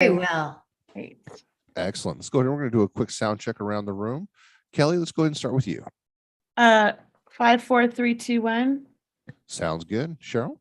Very well. Great. Excellent. Let's go ahead. We're going to do a quick sound check around the room. Kelly, let's go ahead and start with you. 5, 4, 3, 2, 1. Sounds good. Cheryl?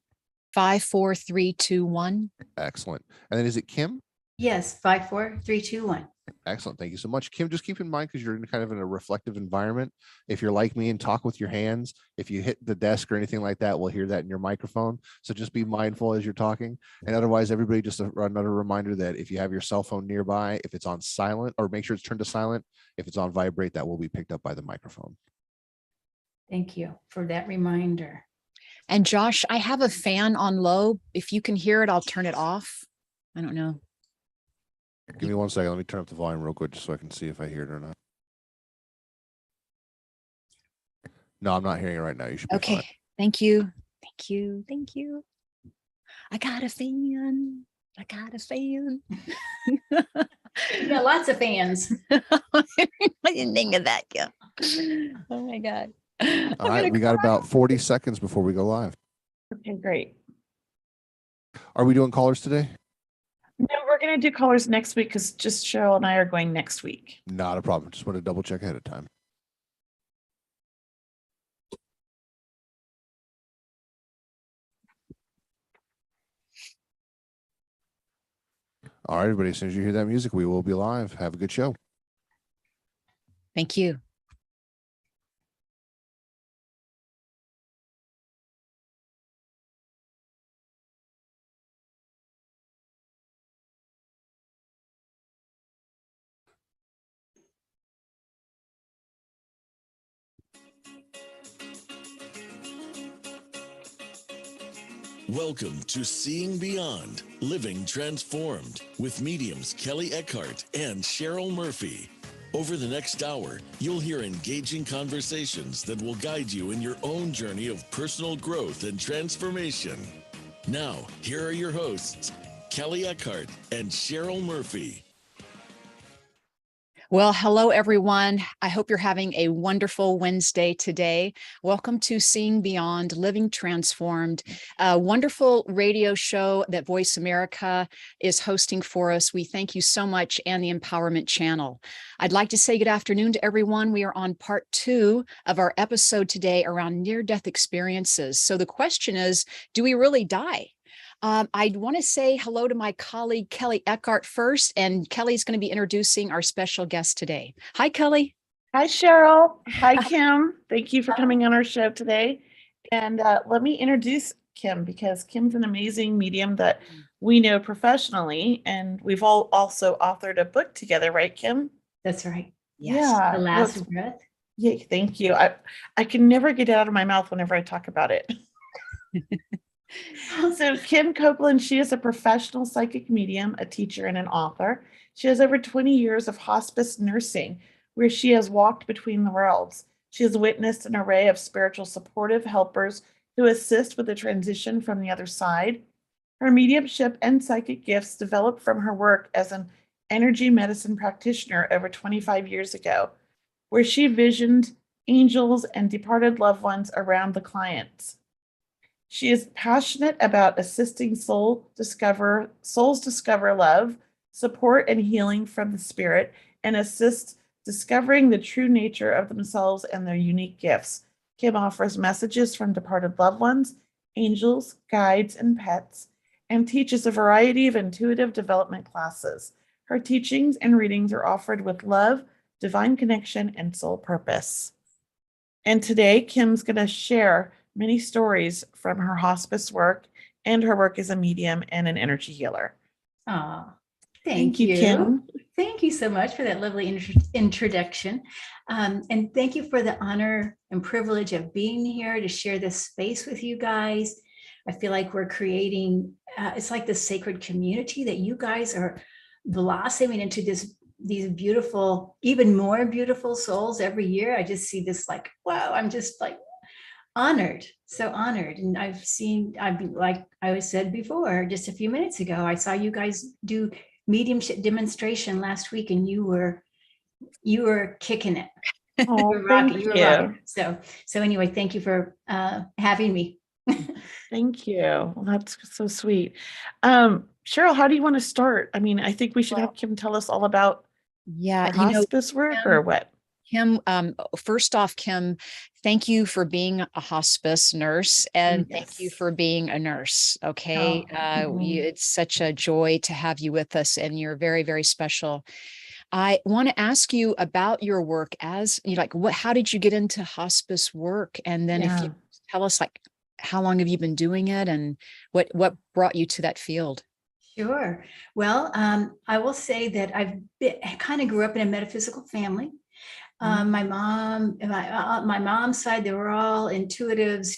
5, 4, 3, 2, 1. Excellent. And then is it Kim? Yes, 5, 4, 3, 2, 1. Excellent. Thank you so much. Kim, just keep in mind, because you're kind of in a reflective environment. If you're like me and talk with your hands, if you hit the desk or anything like that, we'll hear that in your microphone. So just be mindful as you're talking. And otherwise, everybody, just another reminder that if you have your cell phone nearby, if it's on silent, or make sure it's turned to silent. If it's on vibrate, that will be picked up by the microphone. Thank you for that reminder. And Josh, I have a fan on low. If you can hear it, I'll turn it off. I don't know. Give me 1 second. Let me turn up the volume real quick just so I can see if I hear it or not. No, I'm not hearing it right now. You should be Okay. fine. Thank you. Thank you. Thank you. I got a fan. I got a fan. You got lots of fans. I didn't think of that, Kim. Oh my God. All right. We got about 40 seconds before we go live. Okay, great. Are we doing callers today? No, we're going to do callers next week because just Cheryl and I are going next week. Not a problem. Just want to double check ahead of time. All right, everybody. As soon as you hear that music, we will be live. Have a good show. Thank you. Welcome to Seeing Beyond, Living Transformed with mediums Kelly Eckhart and Cheryl Murphy. Over the next hour, you'll hear engaging conversations that will guide you in your own journey of personal growth and transformation. Now, here are your hosts, Kelly Eckhart and Cheryl Murphy. Well, hello, everyone. I hope you're having a wonderful Wednesday today. Welcome to Seeing Beyond, Living Transformed, a wonderful radio show that Voice America is hosting for us. We thank you so much, and the Empowerment Channel. I'd like to say good afternoon to everyone. We are on part 2 of our episode today around near-death experiences. So the question is, do we really die? I want to say hello to my colleague, Kelly Eckhart, first, and Kelly's going to be introducing our special guest today. Hi, Kelly. Hi, Cheryl. Hi, Kim. Thank you for coming on our show today. And let me introduce Kim, because Kim's an amazing medium that we know professionally, and we've all also authored a book together, right, Kim? That's right. Yes. Yeah. The Last Breath. Yeah, thank you. I can never get it out of my mouth whenever I talk about it. So Kim Copeland, she is a professional psychic medium, a teacher, and an author. She has over 20 years of hospice nursing, where she has walked between the worlds. She has witnessed an array of spiritual supportive helpers who assist with the transition from the other side. Her mediumship and psychic gifts developed from her work as an energy medicine practitioner over 25 years ago, where she visioned angels and departed loved ones around the clients. She is passionate about assisting souls discover love, support, and healing from the spirit, and assist discovering the true nature of themselves and their unique gifts. Kim offers messages from departed loved ones, angels, guides, and pets, and teaches a variety of intuitive development classes. Her teachings and readings are offered with love, divine connection, and soul purpose. And today, Kim's going to share many stories from her hospice work and her work as a medium and an energy healer. Oh, thank you, Kim. Thank you so much for that lovely introduction. And thank you for the honor and privilege of being here to share this space with you guys. I feel like we're creating, it's like this sacred community that you guys are blossoming into these beautiful, even more beautiful souls every year. I just see this like, wow, I'm just like, honored, so honored. And like I said before, just a few minutes ago, I saw you guys do mediumship demonstration last week, and you were kicking it. Oh, You were rocking, thank you were you. rocking. So anyway, thank you for having me. Thank you. Well, that's so sweet. Cheryl, how do you want to start? I mean, I think we should Well, have Kim tell us all about Yeah, her hospice work or what? Kim, first off, Kim, thank you for being a hospice nurse and thank you Yes. for being a nurse. Okay. Oh, It's such a joy to have you with us and you're very, very special. I want to ask you about your work as you like, how did you get into hospice work? And then if you yeah. tell us like, how long have you been doing it and what brought you to that field? Sure. Well, I will say that I kind of grew up in a metaphysical family. My mom, my mom's side, they were all intuitives,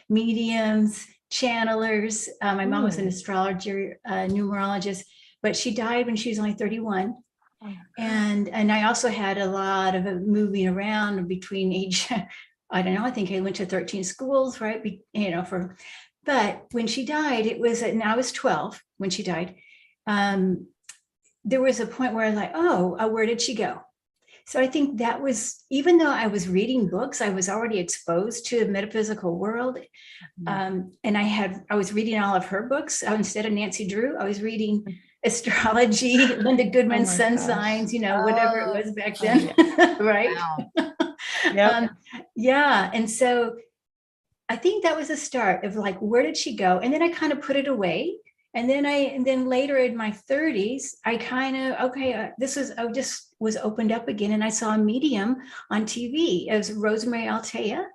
mediums, channelers. My mom was an Ooh. astrologer, numerologist, but she died when she was only 31. Oh. And I also had a lot of moving around between age, I don't know, I think I went to 13 schools, right? But when she died, and I was 12 when she died. There was a point where I was like, oh, where did she go? So I think that was, even though I was reading books, I was already exposed to the metaphysical world. And I was reading all of her books. Instead of Nancy Drew, I was reading astrology, Linda Goodman's my sun gosh. signs, whatever it was back Oh, then. Right. Wow. Yep. Yeah. And so I think that was a start of like, where did she go? And then I kind of put it away. And then later in my 30s, I kind of, I just was opened up again. And I saw a medium on TV. It was Rosemary Altea,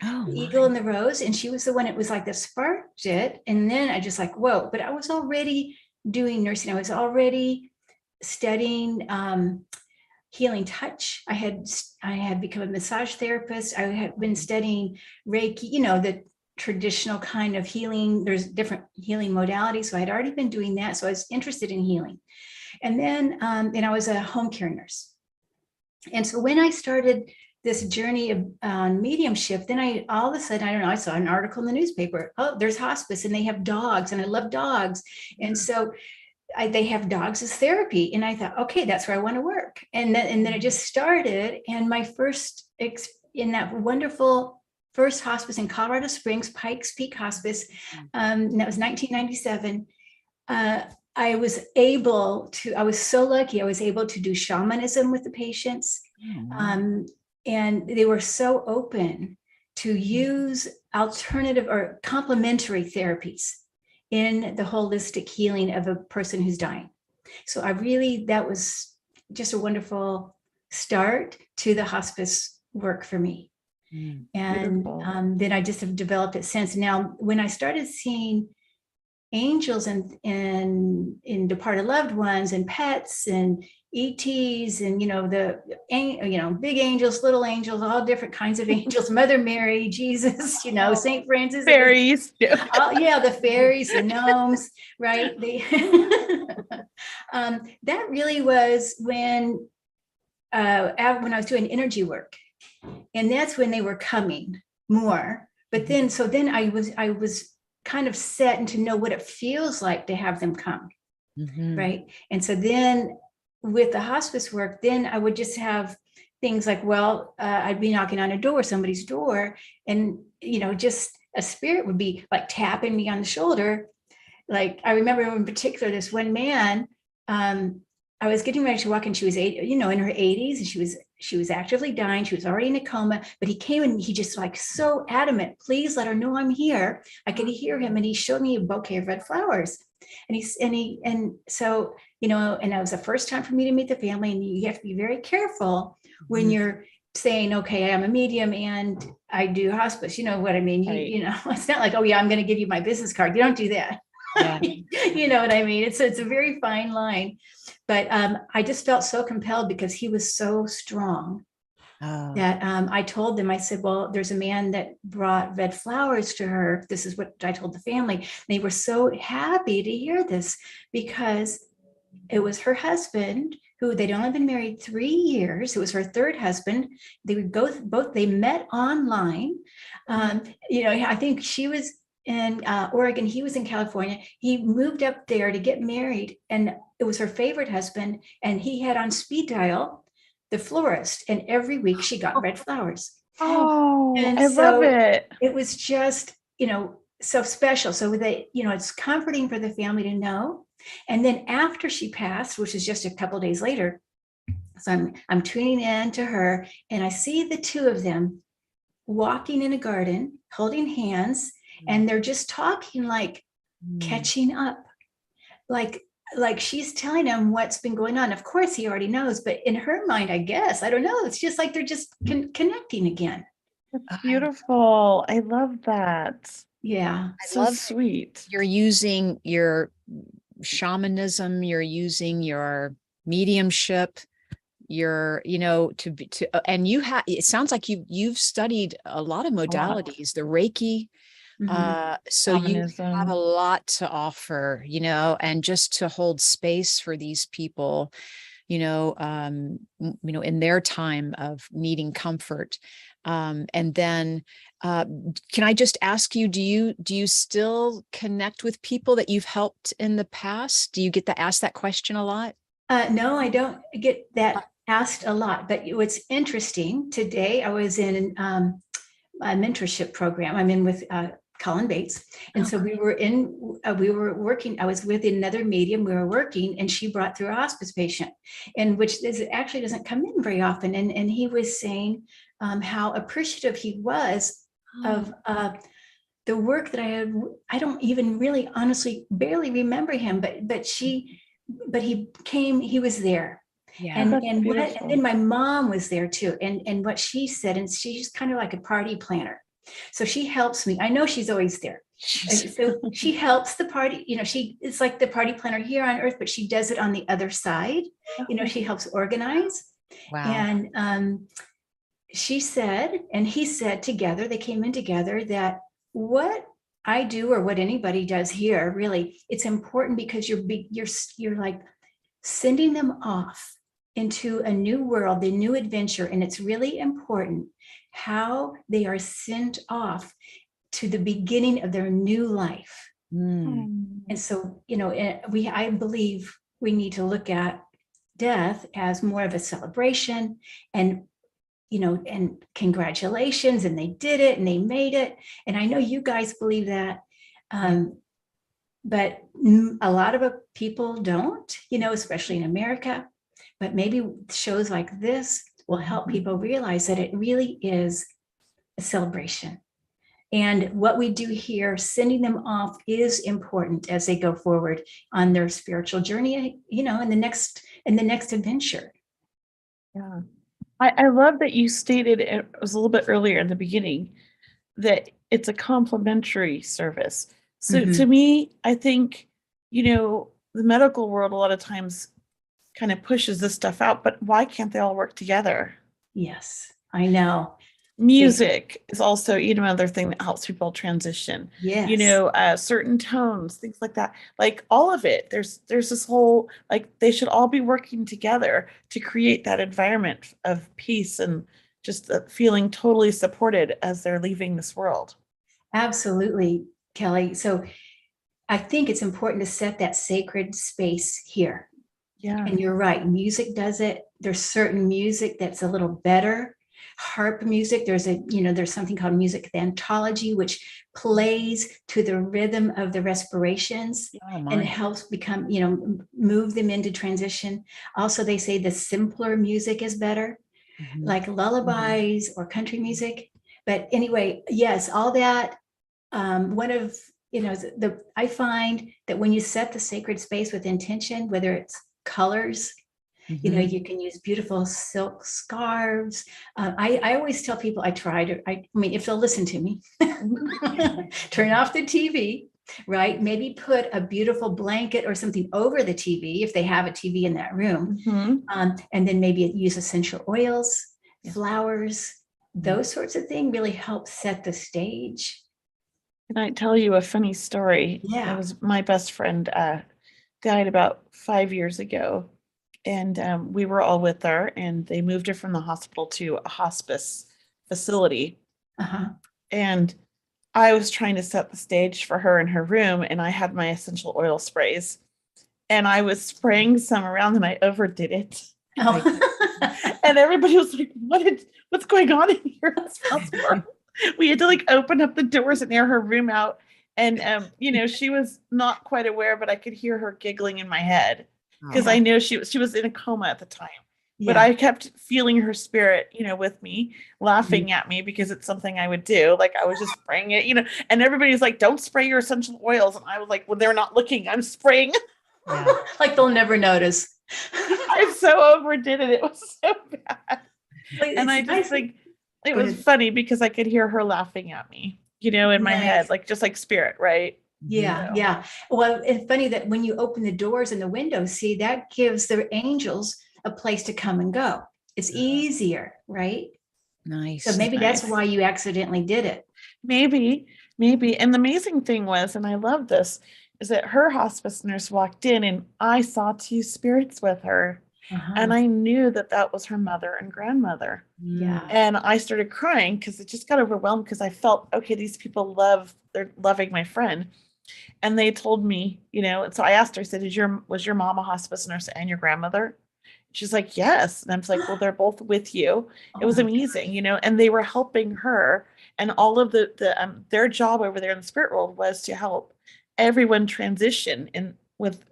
Oh, the my. Eagle and the Rose. And she was the one, it was like the sparked it. And then I just like, whoa, but I was already doing nursing. I was already studying healing touch. I had become a massage therapist. I had been studying Reiki, the traditional kind of healing. There's different healing modalities. So I had already been doing that. So I was interested in healing. And then I was a home care nurse. And so when I started this journey of mediumship, then all of a sudden, I don't know, I saw an article in the newspaper. Oh, there's hospice and they have dogs and I love dogs. And so they have dogs as therapy. And I thought, okay, that's where I want to work. And then it just started. And my first, in that wonderful first hospice in Colorado Springs, Pikes Peak Hospice, and that was 1997. I was so lucky. I was able to do shamanism with the patients. And they were so open to use alternative or complementary therapies in the holistic healing of a person who's dying. So that was just a wonderful start to the hospice work for me. And then I just have developed it since. Now, when I started seeing angels and departed loved ones and pets and ETs and big angels, little angels, all different kinds of angels, Mother Mary, Jesus, Saint Francis, Fairies. the fairies, the gnomes, right? That really was when I was doing energy work, and that's when they were coming more. But then I was kind of set to know what it feels like to have them come, right? And so then with the hospice work, then I would just have things like, I'd be knocking on somebody's door, and just a spirit would be like tapping me on the shoulder. Like I remember in particular, this one man, I was getting ready to walk in. She was in her 80s, and she was actively dying. She was already in a coma, but he came and he just like so adamant, please let her know I'm here. I could hear him, and he showed me a bouquet of red flowers. And so, and that was the first time for me to meet the family. And you have to be very careful when you're saying, okay, I'm a medium and I do hospice. You know what I mean? Right. It's not like, oh yeah, I'm going to give you my business card. You don't do that. Yeah. You know what I mean? It's a very fine line. But I just felt so compelled because he was so strong that I told them, I said, well, there's a man that brought red flowers to her. This is what I told the family. They were so happy to hear this because it was her husband who they'd only been married 3 years. It was her third husband. They would they met online. I think she was in Oregon. He was in California. He moved up there to get married, and it was her favorite husband. And he had on speed dial the florist, and every week she got red flowers. I love it. It was just, so special. So it's comforting for the family to know And then after she passed, which is just a couple of days later, so I'm tuning in to her, and I see the two of them walking in a garden, holding hands, and they're just talking, like catching up, like she's telling him what's been going on. Of course, he already knows, but in her mind, I guess, I don't know. It's just like they're just connecting again. That's beautiful. I love that. Yeah. I So love sweet. you're using your shamanism, you're using your mediumship, your, and it sounds like you've studied a lot of modalities, the Reiki. So you have Shamanism. a lot to offer, and just to hold space for these people, in their time of needing comfort. And then, can I just ask you, do you still connect with people that you've helped in the past? Do you get to ask that question a lot? No, I don't get that asked a lot, but what's interesting, today I was in a mentorship program. I'm in with Colin Bates. And so we were working, I was with another medium, we were working, and she brought through a hospice patient, and which actually doesn't come in very often. And he was saying how appreciative he was of the work that I had. I don't even really honestly barely remember him, but he came, he was there. Yeah. And then my mom was there too. And what she said, and she's kind of like a party planner. So she helps me. I know she's always there. So she helps the party, it's like the party planner here on earth, but she does it on the other side. She helps organize. Wow. And she said, and he said together, they came in together, that what I do, or what anybody does here, really, it's important because you're like sending them off into a new world, the new adventure. And it's really important how they are sent off to the beginning of their new life. And so, I believe we need to look at death as more of a celebration, and and congratulations, and they did it and they made it. And I know you guys believe that. But a lot of people don't, especially in America. But maybe shows like this will help people realize that it really is a celebration. And what we do here, sending them off, is important as they go forward on their spiritual journey, in the next adventure. Yeah. I love that you stated, it was a little bit earlier in the beginning, that it's a complimentary service. So to me, I think, the medical world a lot of times kind of pushes this stuff out, but why can't they all work together? Yes, I know. Music is also, another thing that helps people transition. Yes. Certain tones, things like that. Like all of it. There's this whole, like, they should all be working together to create that environment of peace and just feeling totally supported as they're leaving this world. Absolutely, Kelly. So I think it's important to set that sacred space here. Yeah. And you're right. Music does it. There's certain music that's a little better. Harp music. There's something called music anthology, which plays to the rhythm of the respirations and helps become, move them into transition. Also, they say the simpler music is better, like lullabies or country music. But anyway, yes, all that. One of, I find that when you set the sacred space with intention, whether it's colors, you can use beautiful silk scarves. I always tell people, I mean, if they'll listen to me, turn off the TV, right? Maybe put a beautiful blanket or something over the TV if they have a TV in that room. And then maybe use essential oils, flowers, those sorts of things really help set the stage. Can I tell you a funny story? Yeah. It was my best friend died about 5 years ago. And we were all with her, and they moved her from the hospital to a hospice facility. And I was trying to set the stage for her in her room, and I had my essential oil sprays, and I was spraying some around, and I overdid it. And everybody was like, what's going on in here? We had to open up the doors and air her room out. And, she was not quite aware, but I could hear her giggling in my head because Oh. I knew she was in a coma at the time. But Yeah. I kept feeling her spirit, with me, laughing at me because it's something I would do. Like I was just spraying it, and everybody's like, don't spray your essential oils. And I was like, well, they're not looking. I'm spraying. Yeah. Like they'll never notice. I so overdid it. It was so bad. But And it's I just nice. think it Go was ahead. funny because I could hear her laughing at me, in my head, Nice. like just like spirit, right? Yeah, So. yeah. Well, it's funny that when you open the doors and the windows, see, that gives the angels a place to come and go. It's easier, right? Nice. So maybe that's Nice. why you accidentally did it. Maybe. And the amazing thing was, and I love this, is that her hospice nurse walked in and I saw two spirits with her. Uh-huh. And I knew that that was her mother and grandmother. Yeah. And I started crying because it just got overwhelmed because I felt, okay, these people they're loving my friend. And they told me, and so I asked her, I said, was your mom a hospice nurse and your grandmother? She's like, yes. And I'm like, well, they're both with you. It was Oh my amazing, and they were helping her. And all of their job over there in the spirit world was to help everyone transition with,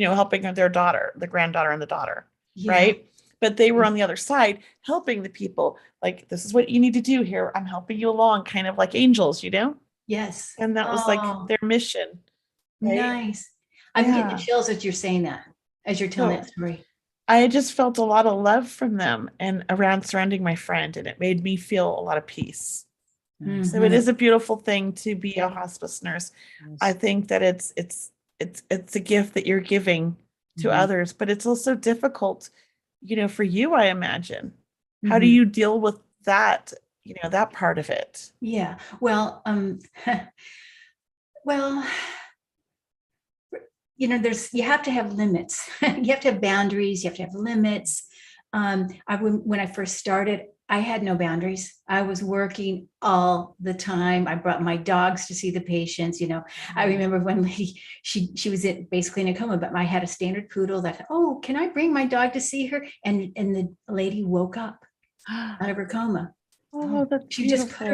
helping their daughter, the granddaughter and the daughter. Yeah. Right. But they were on the other side helping the people. Like, this is what you need to do here. I'm helping you along, kind of like angels, Yes. And that was like Oh, their mission. Right? nice. I'm getting the Yeah. chills as you're saying that, as you're telling So that story. I just felt a lot of love from them and around surrounding my friend, and it made me feel a lot of peace. So it Mhm. is a beautiful thing to be a hospice nurse. I think that it's a gift that you're giving to Mhm. others, but it's also difficult, for you, I imagine. How do Mhm. you deal with that, that part of it? Yeah. Well, well, you have to have limits. You have to have boundaries. You have to have limits. When I first started, I had no boundaries. I was working all the time. I brought my dogs to see the patients. I remember one lady, she was basically in a coma, but I had a standard poodle that, oh, can I bring my dog to see her? And the lady woke up out of her coma. Oh, that's We just put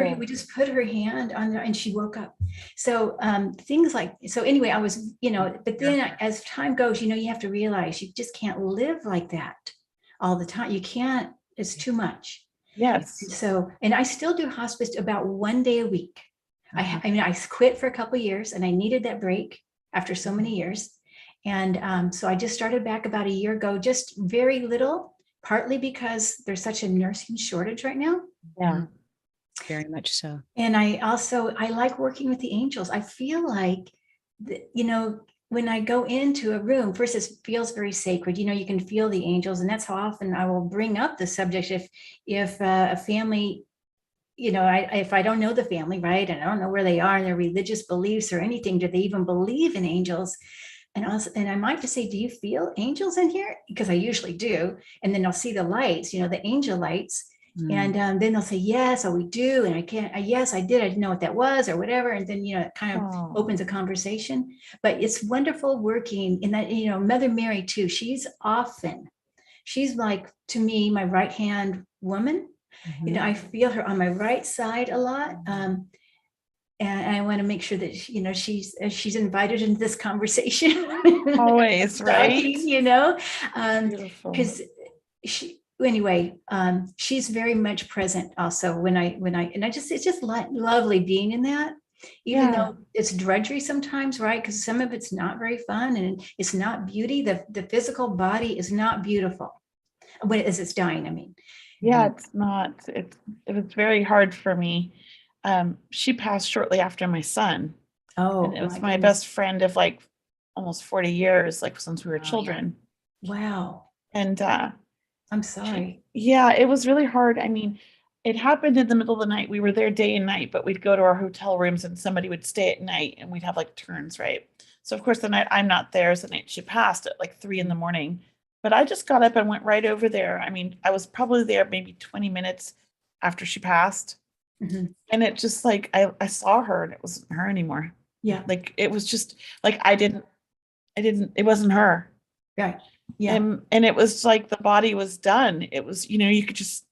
her hand on there and she woke up. So things so anyway, I was, but then as time goes, you have to realize you just can't live like that all the time. You can't, it's too much. Yes. So, and I still do hospice about 1 day a week. I quit for a couple of years and I needed that break after so many years. And so I just started back about a year ago, just very little, partly because there's such a nursing shortage right now. Yeah. Very much so. And I like working with the angels. I feel like, when I go into a room, first it feels very sacred. You can feel the angels, and that's how often I will bring up the subject if a family, if I don't know the family, right, and I don't know where they are and their religious beliefs or anything, do they even believe in angels? And I might just say, do you feel angels in here? Because I usually do. And then I'll see the lights, the angel lights. And then they'll say, yes, we do. And yes, I did. I didn't know what that was or whatever. And then, it kind of opens a conversation. But it's wonderful working in that, Mother Mary too. She's like, to me, my right hand woman. I feel her on my right side a lot. And I want to make sure that, she's invited into this conversation. Always, right? Beautiful. Because she's very much present also it's just lovely being in that, even though it's drudgery sometimes, right? Because some of it's not very fun and it's not beauty. The physical body is not beautiful as it's dying. I mean, it's not. It was very hard for me. She passed shortly after my son. Oh, and it was my best friend of like almost 40 years, like since we were children. Wow. And I'm sorry. It was really hard. I mean, it happened in the middle of the night. We were there day and night, but we'd go to our hotel rooms and somebody would stay at night and we'd have like turns, right? So of course the night I'm not there is the night she passed at like 3 a.m. But I just got up and went right over there. I mean, I was probably there maybe 20 minutes after she passed. Mm-hmm. And it just like, I saw her and it wasn't her anymore. Yeah. Like, it was just like, it wasn't her. Right. Yeah. And it was like the body was done. It was, you could just,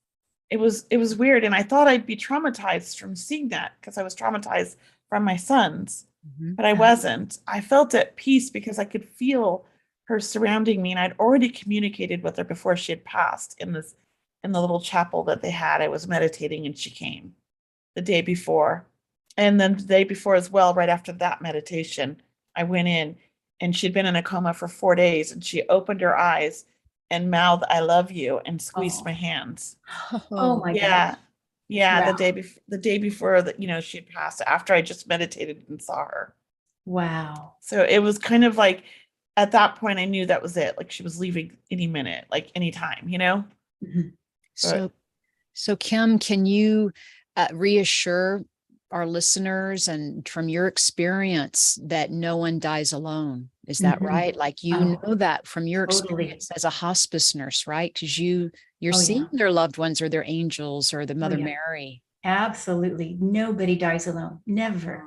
it was weird. And I thought I'd be traumatized from seeing that because I was traumatized from my sons. but I wasn't. I felt at peace because I could feel her surrounding me, and I'd already communicated with her before she had passed in the little chapel that they had. I was meditating and she came the day before. And then the day before as well, right after that meditation, I went in, and she'd been in a coma for 4 days, and she opened her eyes and mouthed, "I love you," and squeezed my hands. Oh my Yeah. gosh. Yeah. Wow. The day before that, she had passed, after I just meditated and saw her. Wow. So it was kind of like, at that point, I knew that was it. Like, she was leaving any minute, like any time, Mhm. So Kim, can you reassure our listeners and from your experience that no one dies alone? Is that Mhm. right? Like, Oh, know that from your totally. experience as a hospice nurse, right? Because you're Oh, seeing yeah. their loved ones or their angels or the Mother yeah. Mary. Absolutely. Nobody dies alone. Never.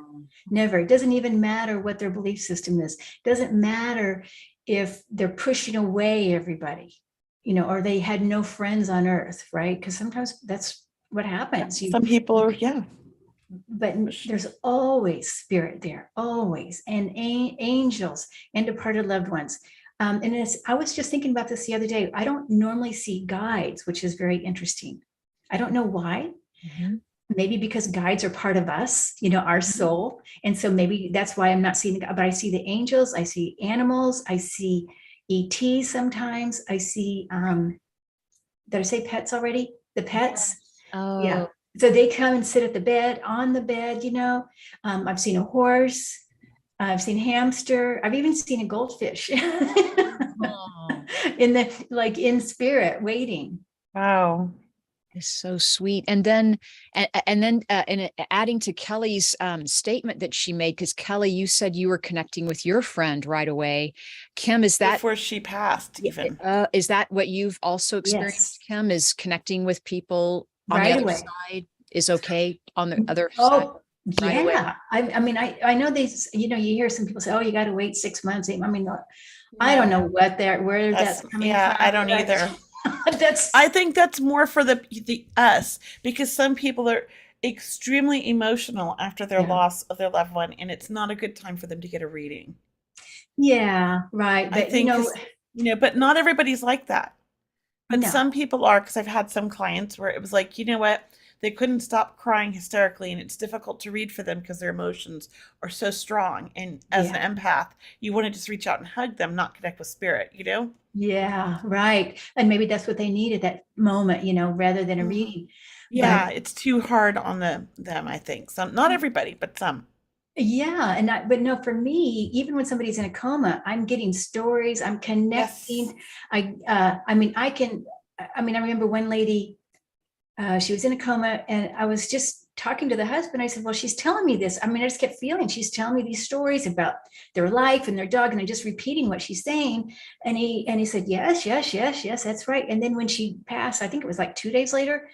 Never. It doesn't even matter what their belief system is. It doesn't matter if they're pushing away everybody, or they had no friends on earth, right? Because sometimes that's what happens. Some people are, yeah. But there's always spirit there, always, and angels and departed loved ones. And I was just thinking about this the other day. I don't normally see guides, which is very interesting. I don't know why. Maybe because guides are part of us, our soul. And so maybe that's why I'm not seeing, but I see the angels, I see animals, I see ETs sometimes. I see, did I say pets already? The pets. Oh, Yeah. So they come and sit at the bed, on the bed, I've seen a horse, I've seen hamster, I've even seen a goldfish in spirit waiting. Wow. it's so sweet. And then adding to Kelly's statement that she made, because Kelly, you said you were connecting with your friend right away. Kim, is that before she passed, even? is that what you've also experienced, Yes. Kim? Is connecting with people on Right the other away. side is okay on the other side? Oh, right away? yeah. I mean, I know these, you hear some people say, oh, you got to wait 6 months. I mean, I don't know where that's coming from. I don't either. I think that's more for the us, because some people are extremely emotional after their loss of their loved one, and it's not a good time for them to get a reading. Yeah, right. But I think, but not everybody's like that. But No. some people are, because I've had some clients where it was like, you know what? They couldn't stop crying hysterically, and it's difficult to read for them because their emotions are so strong. And as an empath, you want to just reach out and hug them, not connect with spirit, Yeah, right. And maybe that's what they need at that moment, rather than a reading. Yeah, but it's too hard on them, I think. Some, not everybody, but some. Yeah. But no, for me, even when somebody's in a coma, I'm getting stories, I'm connecting. Yes. I remember one lady, she was in a coma, and I was just talking to the husband. I said, well, she's telling me this. I mean, I just kept feeling she's telling me these stories about their life and their dog, and I'm just repeating what she's saying. And he said, yes, that's right. And then when she passed, I think it was like 2 days later,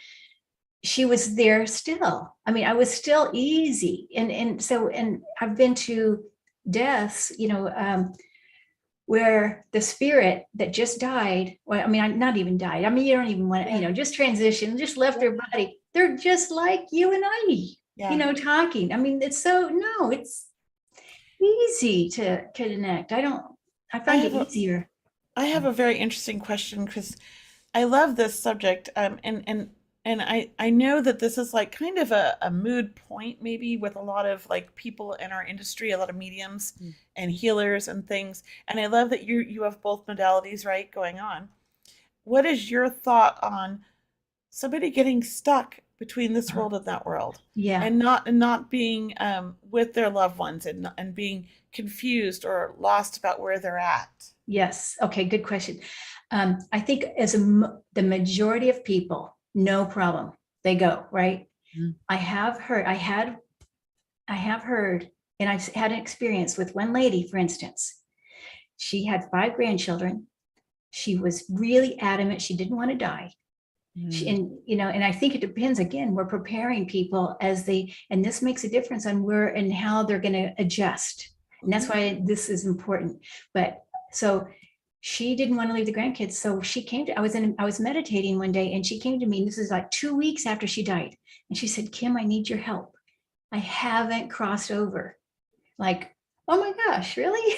she was there still. I mean, I was still easy. And I've been to deaths, where the spirit that just died, well, I mean, not even died. I mean, you don't even want to, just transition, just left their body. They're just like you and I, talking. I mean, it's easy to connect. I find it easier. I have a very interesting question, because I love this subject. And I know that this is like kind of a mood point, maybe, with a lot of like people in our industry, a lot of mediums and healers and things. And I love that you have both modalities, right, going on. What is your thought on somebody getting stuck between this world and that world? Yeah. And not being with their loved ones, and being confused or lost about where they're at? Yes. Okay. Good question. I think the majority of people, no problem, they go, right? I have heard, and I've had an experience with one lady, for instance. She had 5 grandchildren. She was really adamant she didn't want to die. And I think it depends. Again, we're preparing people and this makes a difference on where and how they're going to adjust. And that's why this is important. But so she didn't want to leave the grandkids. So she came to, I was meditating one day, and she came to me, and this is like 2 weeks after she died. And she said, Kim, I need your help. I haven't crossed over. like, oh my gosh, really?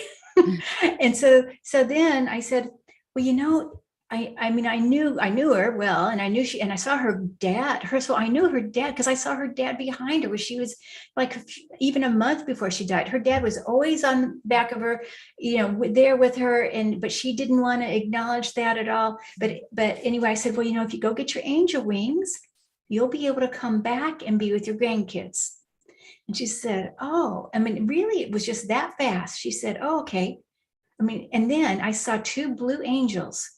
And so then I said, well, I mean, I knew her well, and I saw her dad, so I knew her dad because I saw her dad behind her when she was like even a month before she died. Her dad was always on the back of her, there with her, but she didn't want to acknowledge that at all. But anyway, I said, well, if you go get your angel wings, you'll be able to come back and be with your grandkids. And she said, oh, I mean, really, it was just that fast. She said, oh, okay. I mean, and then I saw two blue angels.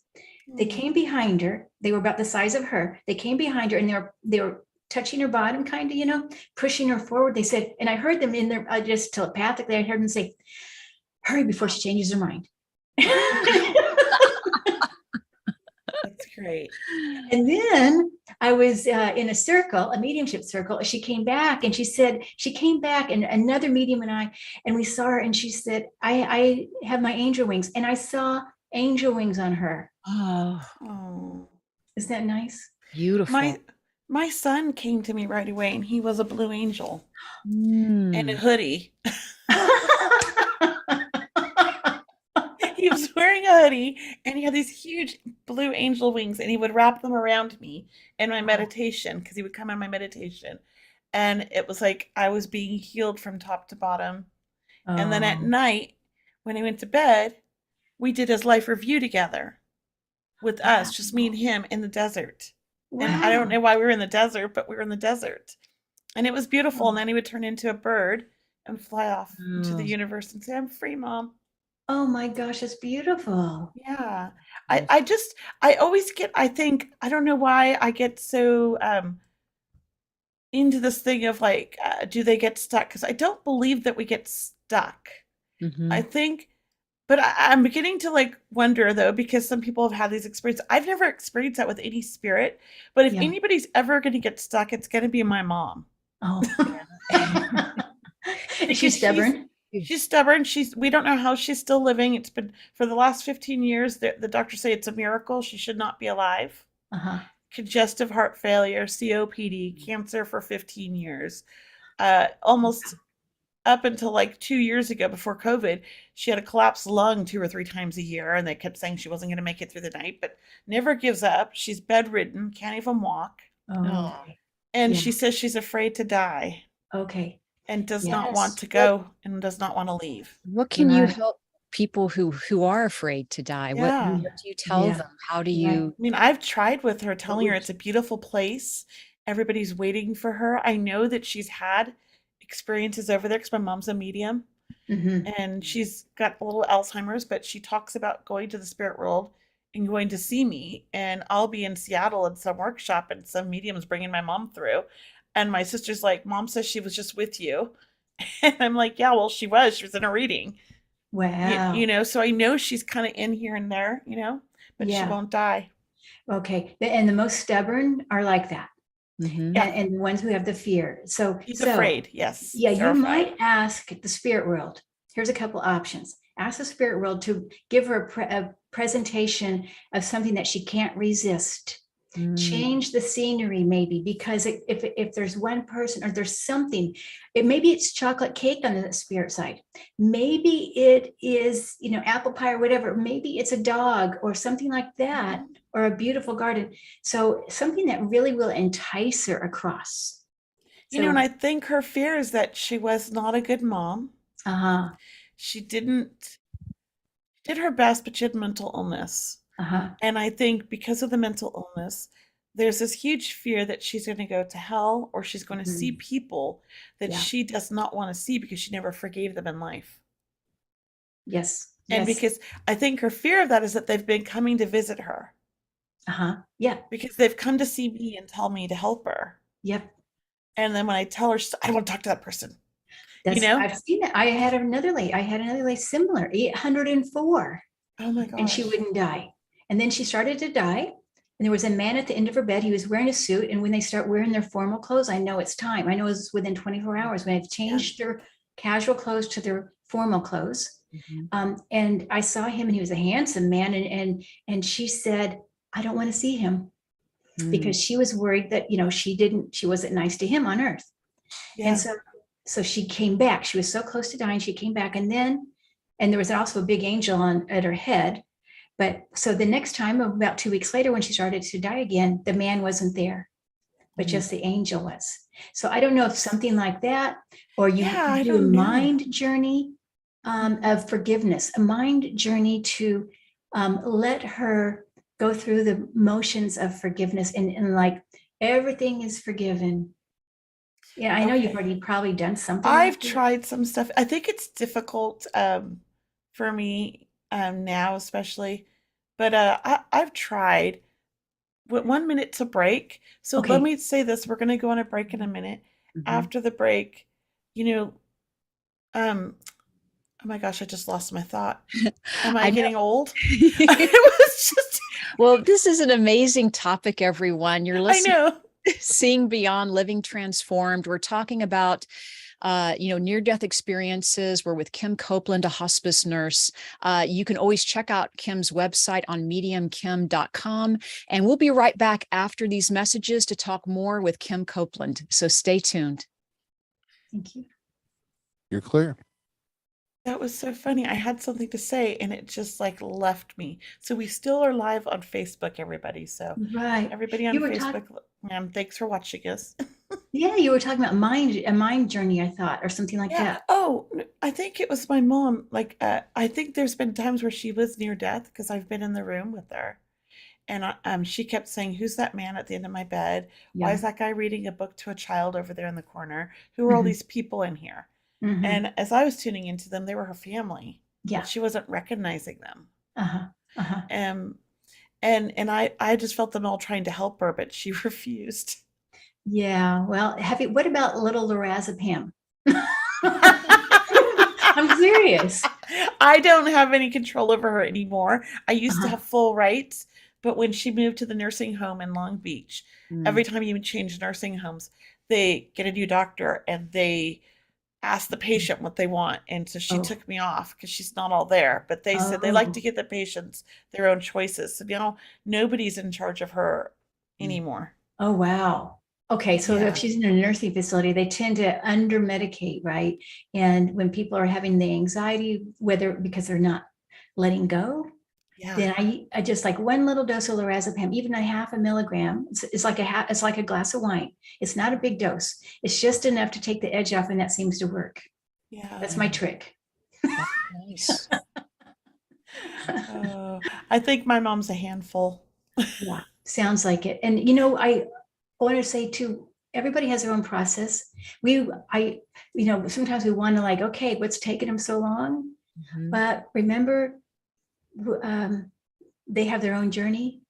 They came behind her. They were about the size of her. They came behind her and they were touching her bottom, kind of, pushing her forward. They said, and I heard them in there, just telepathically, I heard them say, hurry before she changes her mind. That's great. And then I was in a mediumship circle. She came back and she said, she came back, and another medium and we saw her, and she said, I have my angel wings, and I saw angel wings on her. Oh, isn't that nice? Beautiful. My son came to me right away, and he was a blue angel and a hoodie. He was wearing a hoodie, and he had these huge blue angel wings, and he would wrap them around me in my meditation, because he would come in my meditation, and it was like I was being healed from top to bottom. And then at night, when he went to bed, we did his life review together with us, just me and him in the desert. Wow. And I don't know why we were in the desert, but we were in the desert. And it was beautiful. And then he would turn into a bird and fly off into the universe and say, I'm free, Mom. Oh my gosh, it's beautiful. Yeah. I always get, I don't know why I get so into this thing of like, do they get stuck? Because I don't believe that we get stuck. I think, but I'm beginning to like wonder though, because some people have had these experiences. I've never experienced that with any spirit, but if anybody's ever going to get stuck, it's going to be my mom. Oh, is she stubborn? She's stubborn. We don't know how she's still living. It's been for the last 15 years. The doctors say it's a miracle. She should not be alive. Congestive heart failure, COPD, cancer for 15 years. Almost up until like 2 years ago, before COVID, she had a collapsed lung 2 or 3 times a year, and they kept saying she wasn't going to make it through the night, but never gives up. She's bedridden, can't even walk. And she says she's afraid to die. Okay. And does not want to go and does not want to leave. What can you help people who are afraid to die? What do you tell them? How do you? I mean, I've tried with her, telling her it's a beautiful place. Everybody's waiting for her. I know that she's had experiences over there because my mom's a medium, and she's got a little Alzheimer's, but she talks about going to the spirit world and going to see me. And I'll be in Seattle at some workshop, and some medium's bringing my mom through. And my sister's like, Mom says she was just with you. And I'm like, yeah, well, she was in a reading. Wow. So I know she's kind of in here and there, but she won't die. Okay. And the most stubborn are like that. And the ones who have the fear. So she's afraid. Yes. Yeah. Terrified. You might ask the spirit world. Here's a couple options. Ask the spirit world to give her a presentation of something that she can't resist. Change the scenery, maybe, because if there's one person or there's something, maybe it's chocolate cake on the spirit side. Maybe it is, apple pie or whatever. Maybe it's a dog or something like that, or a beautiful garden. So something that really will entice her across. And I think her fear is that she was not a good mom. She did her best, but she had mental illness. And I think because of the mental illness, there's this huge fear that she's going to go to hell, or she's going to see people that she does not want to see because she never forgave them in life. Yes. And because I think her fear of that is that they've been coming to visit her. Yeah. Because they've come to see me and tell me to help her. Yep. And then when I tell her, she says, I don't want to talk to that person. I've seen that. I had another lady similar, 804. Oh my gosh. And she wouldn't die. And then she started to die, and there was a man at the end of her bed. He was wearing a suit. And when they start wearing their formal clothes, I know it's time. I know it was within 24 hours when they've changed their casual clothes to their formal clothes. And I saw him, and he was a handsome man. And she said, I don't want to see him, because she was worried that, she wasn't nice to him on earth. And So she came back. She was so close to dying. She came back. And there was also a big angel at her head. But so the next time, about 2 weeks later, when she started to die again, the man wasn't there, but just the angel was. So I don't know if something like that, or you do a mind journey of forgiveness, a mind journey to let her go through the motions of forgiveness and like everything is forgiven. Yeah, I know you've already probably done something. I've tried some stuff. I think it's difficult for me now, especially, but I've tried. 1 minute to break. So let me say this: we're going to go on a break in a minute. After the break, oh my gosh, I just lost my thought. Am I getting old? It was just. Well, this is an amazing topic, everyone. You're listening. I know. Seeing Beyond, Living Transformed. We're talking about near-death experiences. We're with Kim Copeland, a hospice nurse. You can always check out Kim's website on mediumkim.com. And we'll be right back after these messages to talk more with Kim Copeland. So stay tuned. Thank you. You're clear. That was so funny. I had something to say and it just like left me. So we still are live on Facebook, everybody. So everybody on Facebook, thanks for watching us. Yeah, you were talking about a mind journey, I thought, or something like that. Oh, I think it was my mom. Like, I think there's been times where she was near death because I've been in the room with her. And she kept saying, "Who's that man at the end of my bed? Why is that guy reading a book to a child over there in the corner? Who are all these people in here?" And as I was tuning into them, they were her family. Yeah. But she wasn't recognizing them. Uh-huh. And I just felt them all trying to help her, but she refused. Yeah. Well, what about little lorazepam? I'm serious. I don't have any control over her anymore. I used to have full rights, but when she moved to the nursing home in Long Beach, every time you change nursing homes, they get a new doctor and they ask the patient what they want. And so she took me off because she's not all there, but they said they like to give the patients their own choices. So now nobody's in charge of her anymore. Oh, wow. Okay, so if she's in a nursing facility, they tend to under-medicate, right? And when people are having the anxiety, whether because they're not letting go, then I just like one little dose of lorazepam, even a 0.5 milligram. It's like a glass of wine. It's not a big dose. It's just enough to take the edge off, and that seems to work. Yeah, that's my trick. Nice. I think my mom's a handful. Yeah, sounds like it. And I want to say too, everybody has their own process. Sometimes we want to like, okay, what's taking them so long? But remember, they have their own journey.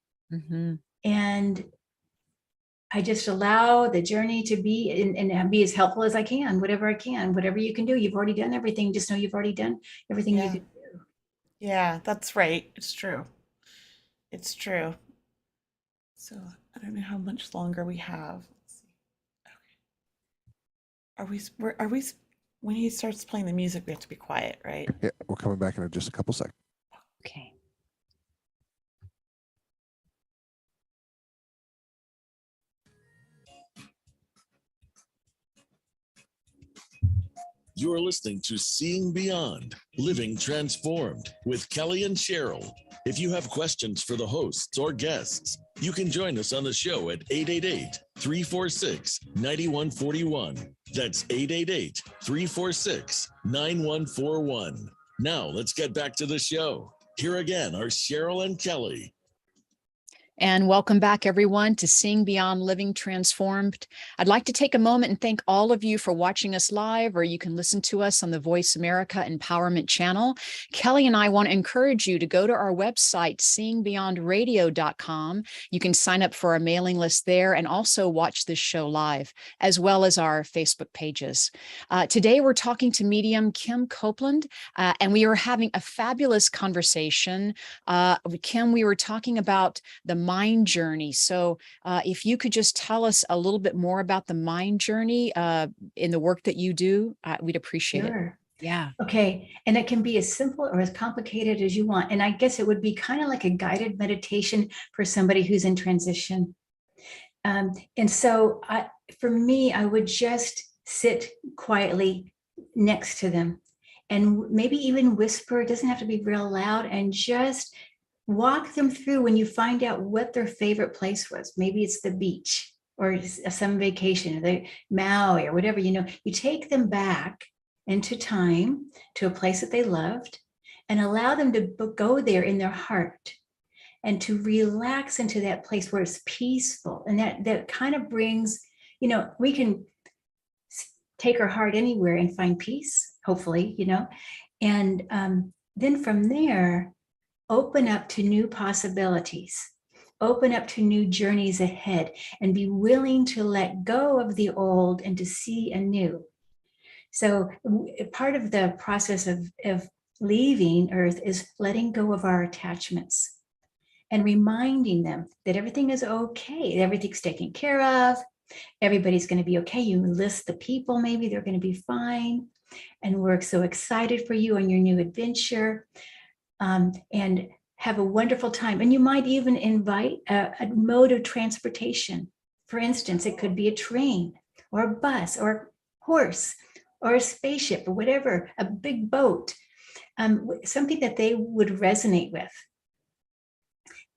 And I just allow the journey to be and be as helpful as I can, whatever you can do. You've already done everything. Just know you've already done everything you can do. Yeah, that's right. It's true. It's true. So I don't know how much longer we have. Let's see. Okay. Are we, when he starts playing the music, we have to be quiet, right? Yeah, we're coming back in just a couple seconds. Okay. You're listening to Seeing Beyond, Living Transformed with Kelley and Cheryl. If you have questions for the hosts or guests, you can join us on the show at 888-346-9141. That's 888-346-9141. Now let's get back to the show. Here again are Cheryl and Kelley. And welcome back, everyone, to Seeing Beyond, Living Transformed. I'd like to take a moment and thank all of you for watching us live, or you can listen to us on the VoiceAmerica Empowerment channel. Kelley and I want to encourage you to go to our website, seeingbeyondradio.com. You can sign up for our mailing list there and also watch this show live, as well as our Facebook pages. Today, we're talking to medium Kim Copeland, and we are having a fabulous conversation. Kim, we were talking about the mind journey. So if you could just tell us a little bit more about the mind journey in the work that you do, we'd appreciate it. Yeah. Okay. And it can be as simple or as complicated as you want. And I guess it would be kind of like a guided meditation for somebody who's in transition. And so for me, I would just sit quietly next to them and maybe even whisper. It doesn't have to be real loud, and just walk them through when you find out what their favorite place was. Maybe it's the beach or some vacation, the Maui or whatever, you take them back into time to a place that they loved and allow them to go there in their heart and to relax into that place where it's peaceful. And that kind of brings, we can take our heart anywhere and find peace, hopefully, and then from there, open up to new possibilities, open up to new journeys ahead, and be willing to let go of the old and to see anew. So part of the process of leaving Earth is letting go of our attachments and reminding them that everything is okay, everything's taken care of, everybody's going to be okay. You list the people, maybe they're going to be fine. And we're so excited for you on your new adventure. And have a wonderful time. And you might even invite a mode of transportation. For instance, it could be a train or a bus or a horse or a spaceship or whatever, a big boat, something that they would resonate with.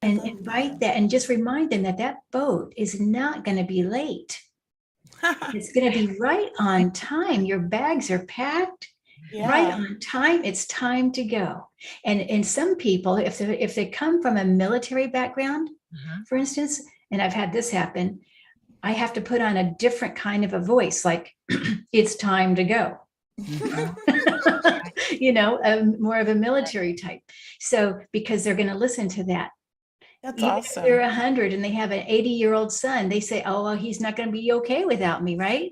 And invite that and just remind them that that boat is not going to be late. It's going to be right on time. Your bags are packed. Yeah. Right on time. It's time to go. And some people, if they come from a military background, for instance, and I've had this happen, I have to put on a different kind of a voice, like it's time to go. More of a military type. So because they're going to listen to that. That's even awesome. If they're 100 and they have an 80-year-old son, they say, "Oh, well, he's not going to be okay without me," right?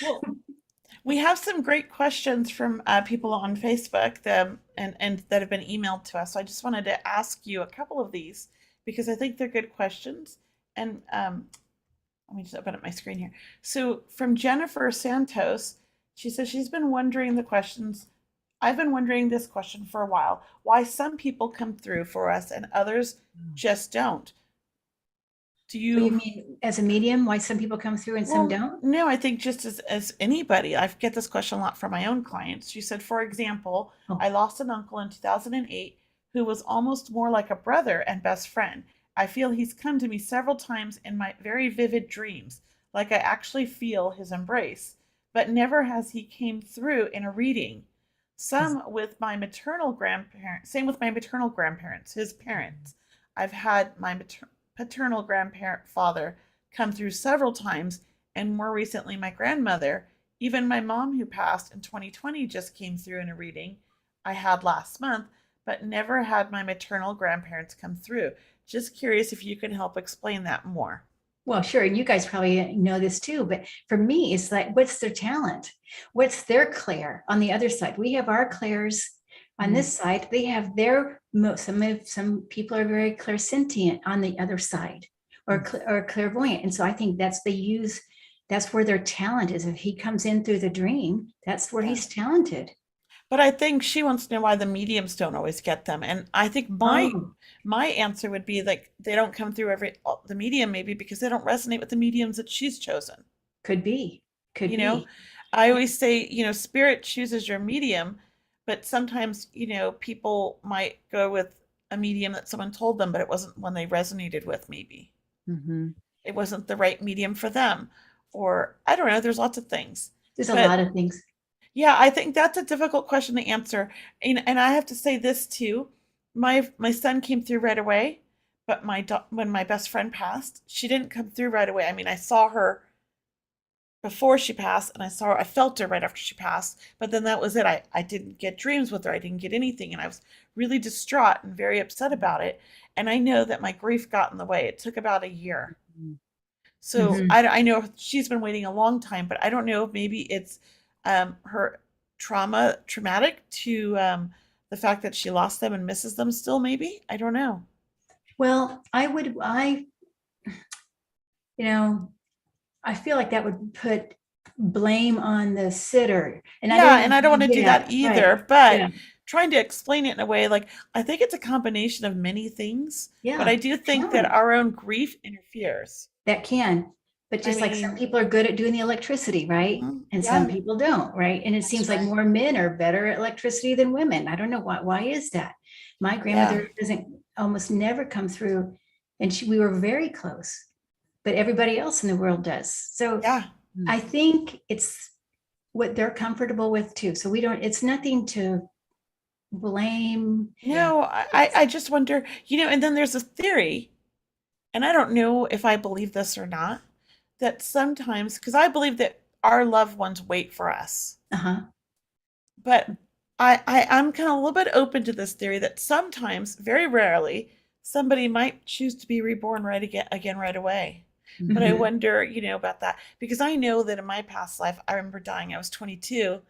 Well, we have some great questions from people on Facebook and that have been emailed to us. So I just wanted to ask you a couple of these because I think they're good questions. And let me just open up my screen here. So from Jennifer Santos, she says she's been wondering the questions. I've been wondering this question for a while, why some people come through for us and others just don't. Do you mean as a medium, why some people come through and some don't? No, I think just as anybody. I get this question a lot from my own clients. She said, for example, I lost an uncle in 2008 who was almost more like a brother and best friend. I feel he's come to me several times in my very vivid dreams, like I actually feel his embrace, but never has he came through in a reading. Same with my maternal grandparents, his parents. I've had my paternal grandparent father come through several times, and more recently my grandmother. Even my mom, who passed in 2020, just came through in a reading I had last month, but never had my maternal grandparents come through. Just curious if you can help explain that more. Well, sure. And you guys probably know this too, but for me, it's like, what's their talent? What's their clair on the other side? We have our clairs on this side. They have their, some people are very clairsentient on the other side, or clairvoyant. And so I think that's where their talent is. If he comes in through the dream, that's where he's talented. But I think she wants to know why the mediums don't always get them. And I think my answer would be like, they don't come through the medium, maybe because they don't resonate with the mediums that she's chosen. Could be. I always say, spirit chooses your medium, but sometimes, people might go with a medium that someone told them, but it wasn't one they resonated with, maybe. It wasn't the right medium for them. Or I don't know, there's lots of things. There's a lot of things. Yeah, I think that's a difficult question to answer. And I have to say this too. My son came through right away, but when my best friend passed, she didn't come through right away. I mean, I saw her before she passed, and I felt her right after she passed, but then that was it. I didn't get dreams with her. I didn't get anything, and I was really distraught and very upset about it. And I know that my grief got in the way. It took about a year. So I know she's been waiting a long time, but I don't know if maybe it's her traumatic to the fact that she lost them and misses them still, maybe. I don't know. Well, I feel like that would put blame on the sitter. And I don't want to do that either, right. But trying to explain it in a way, like, I think it's a combination of many things, but I do think that our own grief interferes. That can. But just like some mean, people are good at doing the electricity, right? And some yeah, people don't, right? And it That's seems like right. more men are better at electricity than women. I don't know why. Why is that? My yeah, grandmother doesn't almost never come through, and we were very close, but everybody else in the world does. So yeah. I think it's what they're comfortable with too. So we don't, it's nothing to blame. No, I just wonder, and then there's a theory, and I don't know if I believe this or not, that sometimes, because I believe that our loved ones wait for us, Uh-huh. but I'm kind of a little bit open to this theory that sometimes, very rarely, somebody might choose to be reborn right again right away. But I Mhm. wonder, about that because I know that in my past life, I remember dying. I was 22,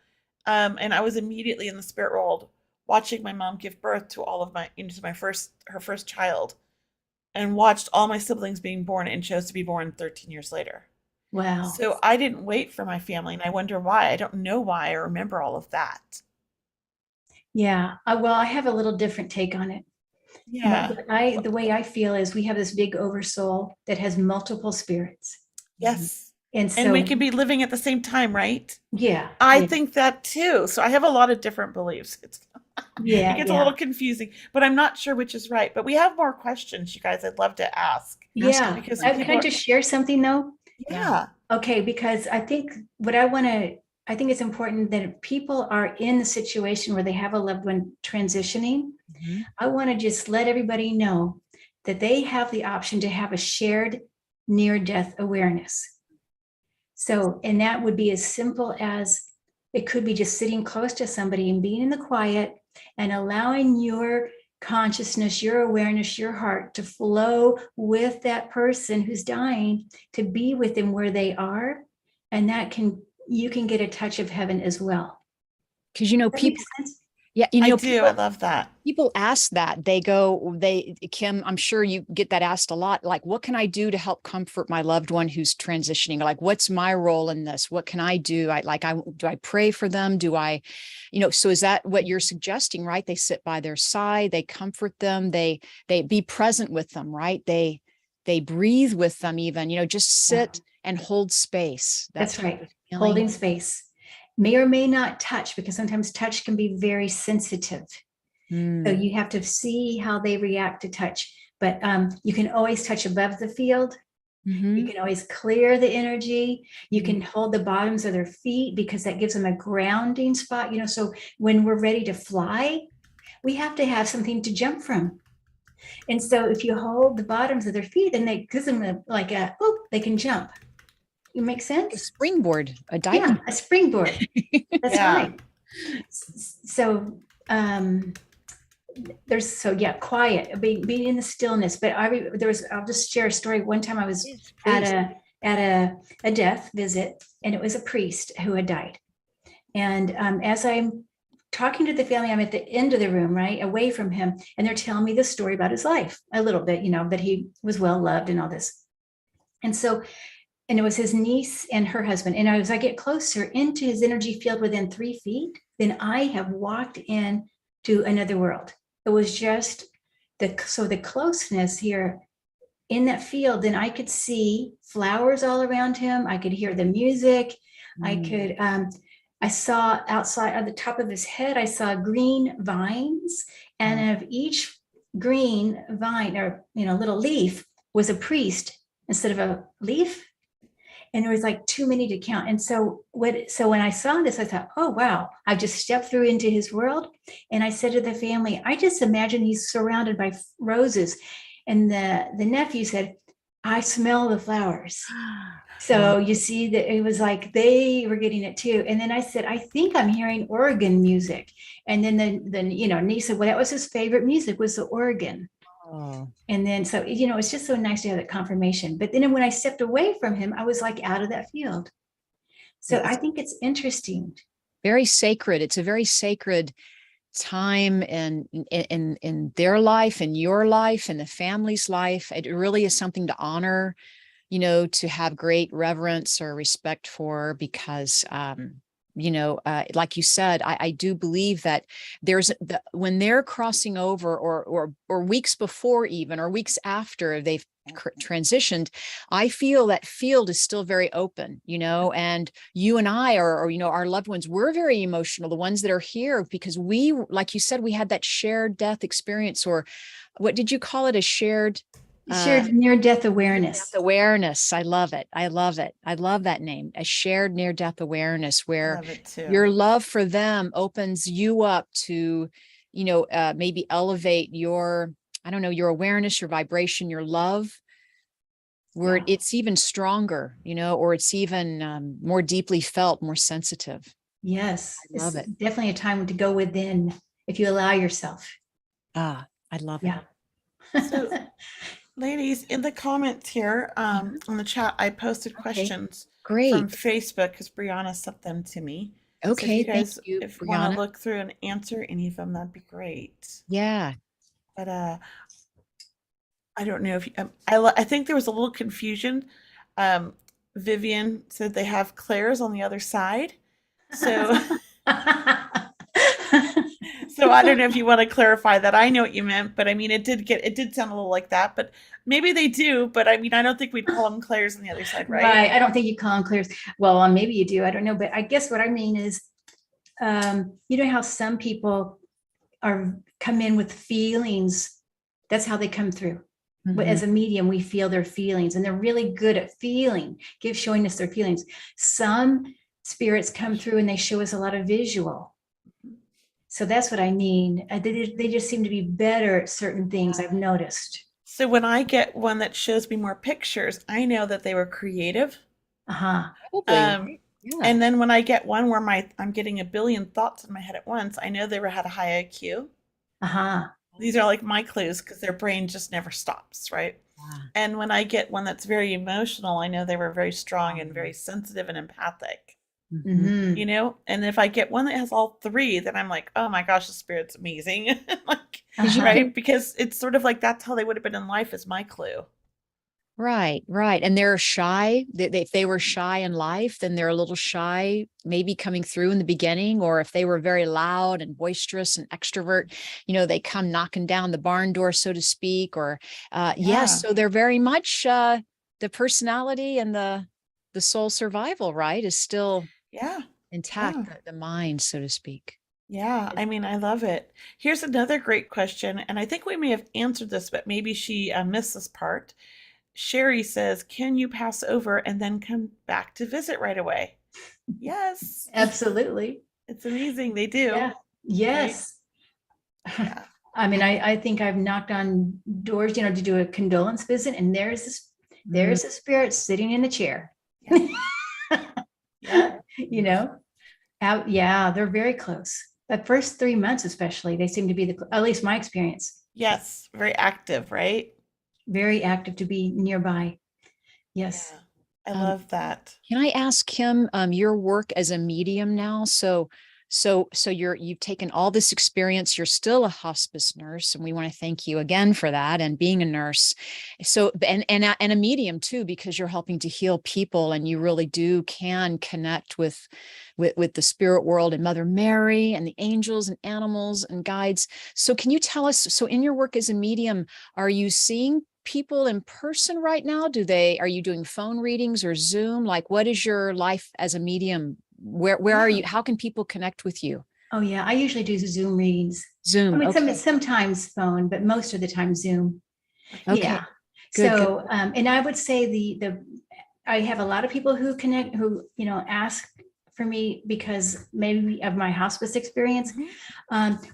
and I was immediately in the spirit world, watching my mom give birth to all of her first child, and watched all my siblings being born and chose to be born 13 years later. Wow. So I didn't wait for my family, and I wonder why. I don't know why I remember all of that. Yeah. Well, I have a little different take on it. Yeah. The way I feel is we have this big oversoul that has multiple spirits. Yes. And And we so, can be living at the same time, right? yeah, I yeah, think that too. So I have a lot of different beliefs. It yeah, gets a yeah, little confusing, but I'm not sure which is right. But we have more questions, you guys. I'd love to ask Ask yeah. because away. Can people I are, just share something though? Yeah. yeah, Okay, because I think I think it's important that if people are in the situation where they have a loved one transitioning, Mhm. I want to just let everybody know that they have the option to have a shared near death awareness. So, and that would be as simple as it could be just sitting close to somebody and being in the quiet and allowing your consciousness, your awareness, your heart to flow with that person who's dying, to be with them where they are. And you can get a touch of heaven as well. Because Does that make people, sense? yeah, I do. I love that. people ask that. Kim, I'm sure you get that asked a lot. Like, what can I do to help comfort my loved one who's transitioning? Like, what's my role in this? What can I do? Do I pray for them? So is that what you're suggesting, right? They sit by their side, they comfort them, they be present with them, right? They breathe with them even, just Yeah. sit and hold space. That's That's right. feeling. Holding space. May or may not touch, because sometimes touch can be very sensitive. So you have to see how they react to touch. But you can always touch above the field. You can always clear the energy. You can hold the bottoms of their feet because that gives them a grounding spot. So when we're ready to fly, we have to have something to jump from. And so if you hold the bottoms of their feet, then they gives them they can jump. You make A sense? springboard, a Yeah, diving. a springboard. That's Yeah. right. So quiet, being in the stillness. But I'll just share a story. One time I was Yes, at please. a death visit, and it was a priest who had died. And as I'm talking to the family, I'm at the end of the room, right, away from him, and they're telling me the story about his life a little bit, that he was well loved and all this. And it was his niece and her husband. And as I get closer into his energy field within 3 feet, then I have walked in to another world. It was just the closeness here in that field. Then I could see flowers all around him. I could hear the music. I saw outside at the top of his head, I saw green vines, and of each green vine or little leaf was a priest instead of a leaf. And there was like too many to count. And so when I saw this, I thought, oh wow, I just stepped through into his world. And I said to the family, I just imagine he's surrounded by roses. And the nephew said, I smell the flowers. So you see that it was like they were getting it too. And then I said, I think I'm hearing organ music. And then niece said, well, that was his favorite music, was the organ. Oh, And then, so, it's just so nice to have that confirmation. But then when I stepped away from him, I was like out of that field. So I it's think it's interesting. very sacred. It's a very sacred time in their life, in your life, in the family's life. It really is something to honor, to have great reverence or respect for, because like you said, I do believe that when they're crossing over or weeks before even, or weeks after they've transitioned, I feel that field is still very open, and you and I or our loved ones, we're very emotional, the ones that are here, because we, like you said, we had that shared death experience, or what did you call it? A shared near-death awareness. Awareness. I love it. I love it. I love that name. A shared near-death awareness, where love it too. your love for them opens you up to, maybe elevate your, I don't know, your awareness, your vibration, your love, where it's even stronger, or it's even more deeply felt, more sensitive. Yes. I love it's it. Definitely a time to go within if you allow yourself. I love it. So, ladies, in the comments here on the chat, I posted questions from Facebook because Brianna sent them to me. Okay, so if you guys, thank you, if Brianna. Want to look through and answer any of them, that'd be great. Yeah. But I don't know if I think there was a little confusion. Vivian said they have Claire's on the other side, so. So I don't know if you want to clarify that. I know what you meant, but I mean, it did sound a little like that, but maybe they do. But I mean, I don't think we'd call them Claire's on the other side, right? Right. I don't think you call them Claire's. Well, maybe you do. I don't know. But I guess what I mean is, you know how some people come in with feelings. That's how they come through. Mm-hmm. But as a medium, we feel their feelings, and they're really good at showing us their feelings. Some spirits come through and they show us a lot of visual. So that's what I mean. They just seem to be better at certain things, I've noticed. So when I get one that shows me more pictures, I know that they were creative. Probably. Yeah. And then when I get one where I'm getting a billion thoughts in my head at once, I know they had a high IQ. These are like my clues because their brain just never stops, right? And when I get one that's very emotional, I know they were very strong and very sensitive and empathic. Mm-hmm. And if I get one that has all three, then I'm like, oh my gosh, the spirit's amazing. Right? Because it's sort of like that's how they would have been in life is my clue. Right. And they're shy. If they were shy in life, then they're a little shy, maybe coming through in the beginning. Or if they were very loud and boisterous and extrovert, they come knocking down the barn door, so to speak. Or yes, so they're very much the personality and the soul survival, right, is still intact, the mind, so to speak. Yeah, I mean, I love it. Here's another great question, and I think we may have answered this, but maybe she missed this part. Sherry says, can you pass over and then come back to visit right away? Yes. Absolutely. It's amazing. They do. Yeah. Yes. Right? Yeah. I mean, I think I've knocked on doors, to do a condolence visit, and there's a spirit sitting in the chair. They're very close. The first 3 months, especially, they seem to be at least my experience. Yes. Very active, right? Very active to be nearby. Yes. Yeah, I love that. Can I ask Kim, your work as a medium now? So you've taken all this experience, you're still a hospice nurse, and we want to thank you again for that, and being a nurse. So, and a medium too, because you're helping to heal people, and you really can connect with the spirit world and Mother Mary and the angels and animals and guides. So can you tell us, so in your work as a medium, are you seeing people in person right now? Are you doing phone readings or Zoom? Like, what is your life as a medium? Where are you? How can people connect with you? Oh yeah, I usually do Zoom readings. Zoom. I mean, sometimes phone, but most of the time Zoom. Okay. Yeah. Good. And I would say I have a lot of people who connect, who ask for me because maybe of my hospice experience,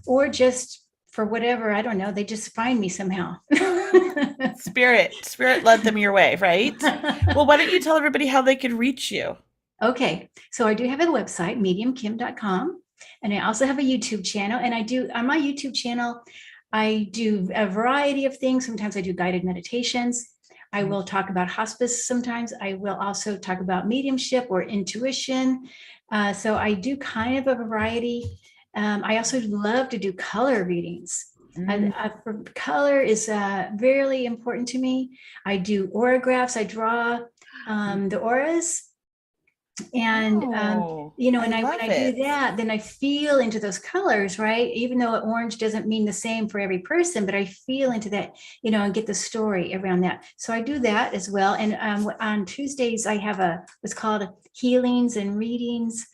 or just for whatever, I don't know, they just find me somehow. Spirit led them your way, right? Well, why don't you tell everybody how they could reach you? Okay, so I do have a website, mediumkim.com, and I also have a YouTube channel. And on my YouTube channel, I do a variety of things. Sometimes I do guided meditations. I will talk about hospice sometimes. I will also talk about mediumship or intuition. So I do kind of a variety. I also love to do color readings. Color is really important to me. I do auragraphs. I draw the auras. And, Oh, you know, and I when love I do it. that, then I feel into those colors, right? Even though orange doesn't mean the same for every person, but I feel into that, you know, and get the story around that. So I do that as well. And on Tuesdays, I have what's called healings and readings.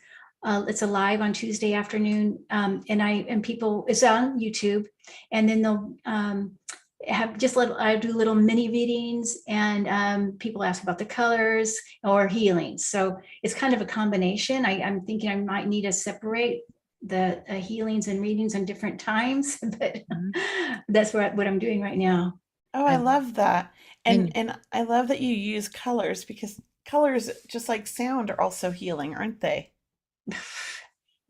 It's a live on Tuesday afternoon. And people, it's on YouTube, and then they'll, I do little mini readings, and people ask about the colors or healings. So it's kind of a combination. I'm thinking I might need to separate the healings and readings on different times, but that's what I'm doing right now. Oh, I love that. And And and I love that you use colors because colors, just like sound, are also healing, aren't they?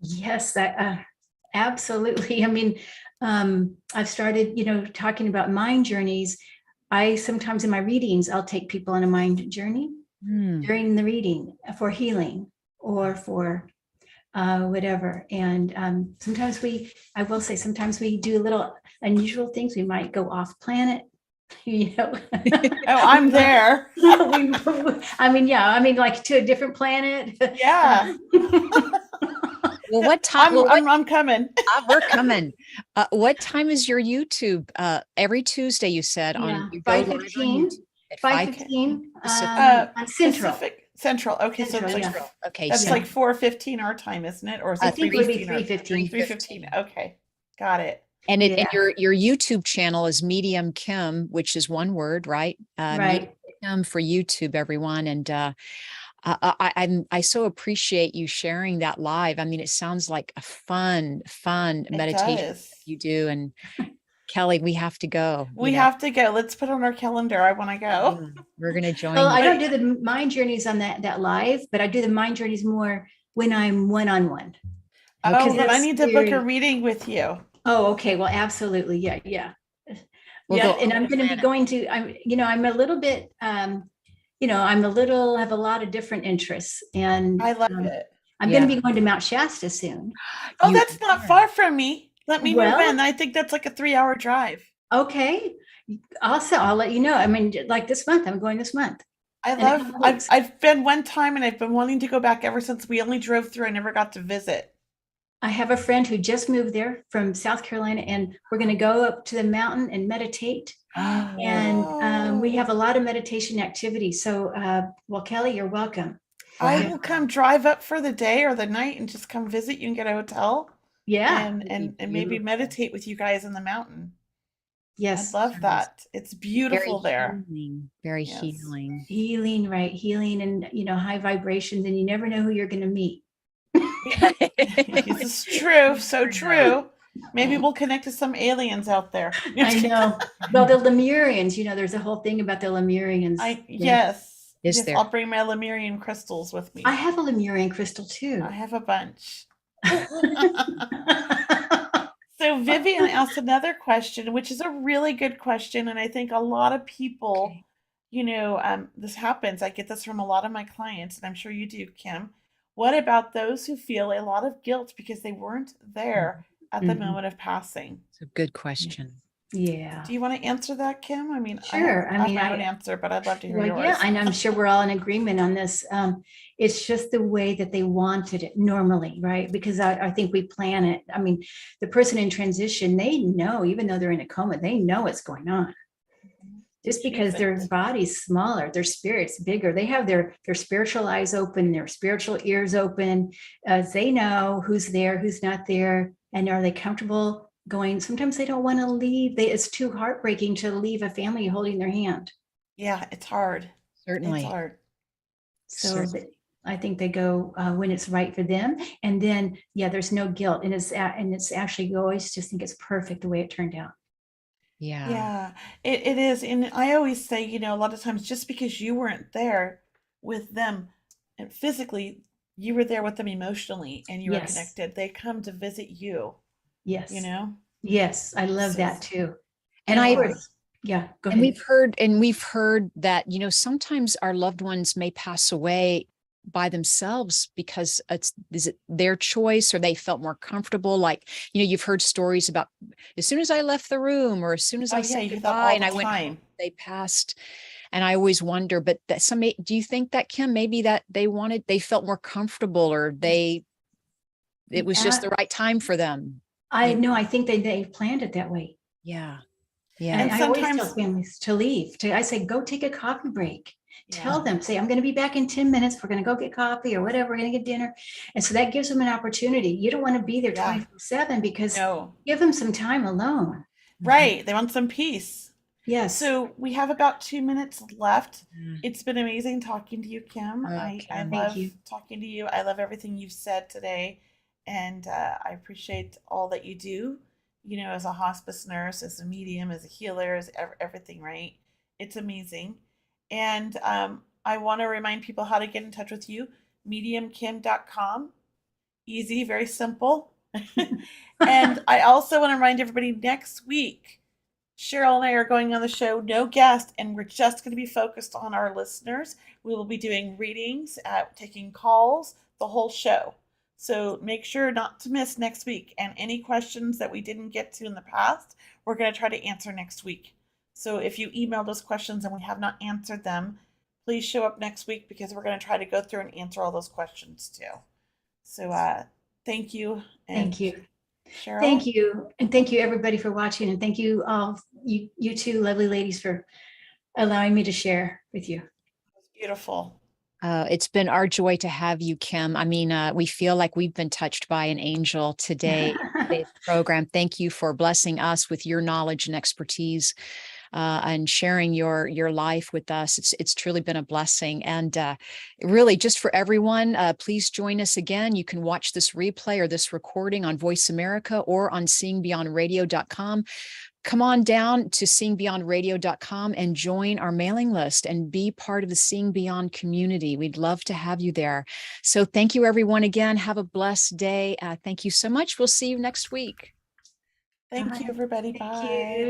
Yes, absolutely. I mean, I've started, you know, talking about mind journeys. I sometimes in my readings, I'll take people on a mind journey during the reading for healing or for whatever. And I will say, sometimes we do little unusual things. We might go off planet, you know. Oh, I'm there. I mean, yeah, I mean, like to a different planet. Yeah. well, what time? I'm coming. We're coming. What time is your YouTube? Every Tuesday, you said Yeah, you go live on 5:15. YouTube at 5:15 Pacific. on Central. Central. Okay, so Central, it's like yeah. Okay, that's so like 4:15 our time, isn't it? Or is I it think it would be 3:15 3:15. 3:15. Okay. Got it. and Yeah. your YouTube channel is Medium Kim, which is one word, right? Medium Right. Kim for YouTube, everyone. And I so appreciate you sharing that live. I mean, it sounds like a fun It meditation does. you do. And Kelly, we have to go. We have to go. Let's put on our calendar. I want to go. We're going to join Well, you. I don't do the mind journeys on that live, but I do the mind journeys more when I'm one-on-one. Oh, then I that's need to book a very- reading with you. Oh, okay. Well, absolutely. Yeah. We'll Yeah. go And I'm over going to be planet. going to, I'm a little bit, have a lot of different interests, and I love it. I'm going to be going to Mount Shasta soon. Oh, You that's not are. far from me. Let me know Well- when. I think that's like a 3-hour drive. Okay. Also, I'll let you know. I mean, like this month, I'm going this month. I've been one time and I've been wanting to go back ever since. We only drove through. I never got to visit. I have a friend who just moved there from South Carolina, and we're going to go up to the mountain and meditate. And we have a lot of meditation activities. So, well, Kelly, you're welcome. I will come drive up for the day or the night and just come visit you and get a hotel. Yeah. And maybe meditate with you guys in the mountain. Yes. I love that. It's beautiful there. Very Yes. healing. Healing, right? Healing and, high vibrations, and you never know who you're going to meet. This is true. So true. Maybe we'll connect to some aliens out there. I know. Well, the Lemurians, there's a whole thing about the Lemurians. Yes. Is Yes, there? I'll bring my Lemurian crystals with me. I have a Lemurian crystal too. I have a bunch. So Vivian asked another question, which is a really good question. And I think a lot of people, this happens. I get this from a lot of my clients, and I'm sure you do, Kim. What about those who feel a lot of guilt because they weren't there at the moment of passing? It's a good question. Yeah. Do you want to answer that, Kim? I mean, Sure. I have my own answer, but I'd love to hear yours. Yeah, and I'm sure we're all in agreement on this. It's just the way that they wanted it normally, right? Because I think we plan it. I mean, the person in transition, they know, even though they're in a coma, they know what's going on. Just because their body's smaller, their spirit's bigger, they have their spiritual eyes open, their spiritual ears open. They know who's there, who's not there, and are they comfortable going? Sometimes they don't want to leave. It's too heartbreaking to leave a family holding their hand. Yeah, it's hard. Certainly. It's hard. So I think they go when it's right for them. And then, there's no guilt. And it's actually, you always just think it's perfect the way it turned out. Yeah, it is. And I always say, a lot of times just because you weren't there with them and physically, you were there with them emotionally and you were connected. They come to visit you. Yes. Yes, I love that too. And go and ahead. we've heard that, sometimes our loved ones may pass away by themselves because is it their choice, or they felt more comfortable? Like, you've heard stories about as soon as I left the room, or as soon as I yeah, said you hear that goodbye all and the I went home, time. they passed. And I always wonder, but do you think that, Kim, maybe that they felt more comfortable, or it was just the right time for them? I know, I think they planned it that way. Yeah. And Yeah. I always sometimes- tell families to leave. I say, go take a coffee break. Tell Yeah. them, say, I'm going to be back in 10 minutes. We're going to go get coffee or whatever. We're going to get dinner. And so that gives them an opportunity. You don't want to be there Yeah. 24/7 because No. give them some time alone. Right. They want some peace. Yes. So we have about 2 minutes left. Mm. It's been amazing talking to you, Kim. Oh, I Kim. love Thank you. talking to you. I love everything you've said today. And I appreciate all that you do, as a hospice nurse, as a medium, as a healer, as everything, right? It's amazing. And I want to remind people how to get in touch with you. mediumkim.com. Easy, very simple. And I also want to remind everybody, next week, Cheryl and I are going on the show, no guest, and we're just going to be focused on our listeners. We will be doing readings, taking calls, the whole show. So make sure not to miss next week. And any questions that we didn't get to in the past, we're going to try to answer next week. So if you emailed us questions and we have not answered them, please show up next week, because we're going to try to go through and answer all those questions too. So thank you. Thank you. Cheryl? Thank you. And thank you everybody for watching. And thank you all, you two lovely ladies, for allowing me to share with you. Beautiful. It's been our joy to have you, Kim. I mean, we feel like we've been touched by an angel today. Today's program. Thank you for blessing us with your knowledge and expertise, and sharing your life with us. It's truly been a blessing. And really, just for everyone, please join us again. You can watch this replay or this recording on Voice America or on seeingbeyondradio.com. Come on down to seeingbeyondradio.com and join our mailing list and be part of the Seeing Beyond community. We'd love to have you there. So thank you, everyone. Again, have a blessed day. Thank you so much. We'll see you next week. Thank you, everybody. Thank Bye. you.